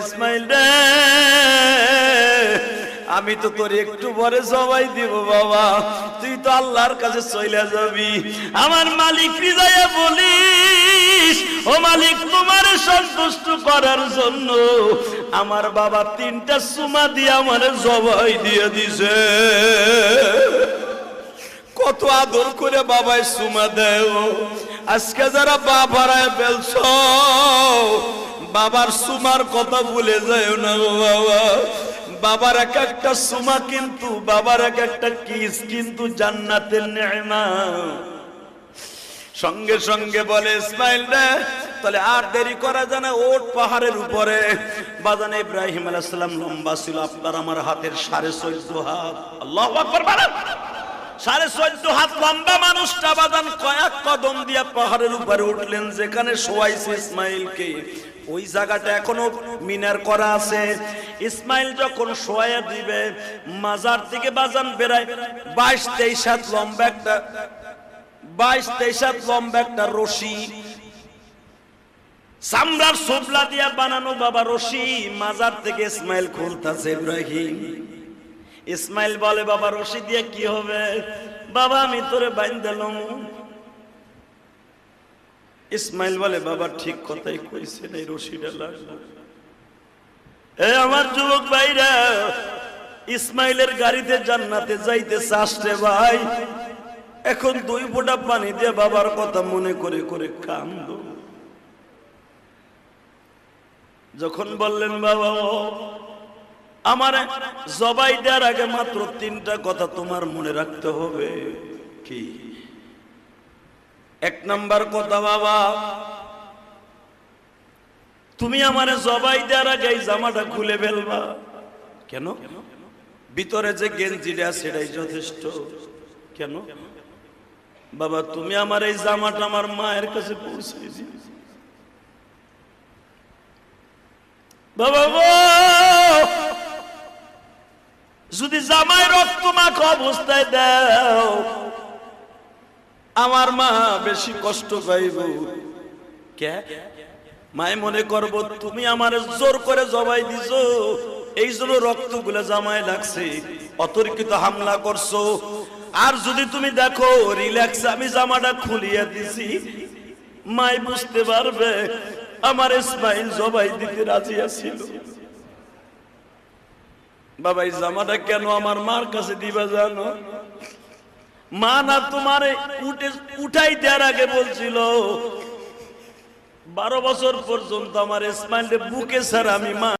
ইসমাইল রে আমি তো তোর একটু পরে জবাই দিব বাবা, তুই তো আল্লাহর কাছে চলে যাবি। আমার মালিক হৃদয়ে বলিস, ও মালিক তোমার সন্তুষ্ট করার জন্য আমার বাবা 3টা সুমা দিয়ে আমার জবাই দিয়ে দিছে। কত আদর করে বাবাই সুমা দেয়। আজকে যারা বাপ হারায় ফেলছ বাবার সুমার কথা ভুলে যায় না বাবা। বাবার এক একটা সুমা কিন্তু, বাবার এক একটা কিস কিন্তু জান্নাতের নেয়ামত। সঙ্গে সঙ্গে বলে ইসমাইল রে তাহলে আর দেরি করা যায় না, ওঠ পাহাড়ের উপরে। বাজানে ইব্রাহিম আলাইহিস সালাম লম্বা ছিল আপনার আমার হাতের 14.5 হাত। আল্লাহু আকবার বলেন। 14.5 হাত লম্বা মানুষটা বাজান কয়েক কদম দিয়ে পাহাড়ের উপরে উঠলেন, যেখানে শোয়াইছে ইসমাইলকে ওই জায়গাটা এখনো মিনার করা আছে। ইসমাইল যখন শোয়া দিবে মাজার থেকে বাজান বেরায় 22-23 হাত লম্বা একটা 22-23 হাত লম্বা একটা রশি, চামড়ার সোবলা দিয়া বানানো বাবা রশি মাজার থেকে ইসমাইল খুলতাছে ইব্রাহিম। ইসমাইল বলে বাবা রশি দিয়ে কি হবে? বাবা আমি তোরে বাইন্ধালাম। ইসমাইল বলে বাবা ঠিক কথাই কইছেন, এই রশিটা লাগবে। আমার যুবক ভাইরা ইসমাইলের গাড়িতে জান্নাতে যাইতে চাচ্ছে ভাই, এখন 2 ফোঁটা পানি দিয়ে বাবার কথা মনে করে করে কান্দ। যখন বললেন বাবা আমার জবাই দেওয়ার আগে মাত্র 3টা কথা তোমার মনে রাখতে হবে। কি? 1 নাম্বার কথা বাবা, তুমি আমার জবাই দেওয়ার আগে এই জামাটা খুলে ফেলবা। কেন? ভিতরে যে গেঞ্জিটা সেটাই যথেষ্ট। কেন? বাবা তুমি আমার এই জামাটা আমার মায়ের কাছে পৌঁছে দিও। বাবা গো যদি জামাই রক্ত মাখা অবস্থায় দাও আমার মা বেশি কষ্ট পাইব। কে? মায় মনে করবো তুমি আমার জোর করে জবাই দিছো, এই জন্য রক্তগুলো জামাই লাগছে, অতর্কিত হামলা করছো। আর যদি তুমি দেখো রিল্যাক্স আমি জামাটা খুলিয়ে দিছি, মাই বুঝতে পারবে আমার ইসমাইল জবাই দিতে রাজি আছিল। বাবা এই জামাটা কেন আমার মার কাছে দিবা জানো? মা না তোমারে উঠাই দেওয়ার আগে বলছিল 12 বছর পর্যন্ত আমার ইসমাইলের বুকে ছাড়া আমি মা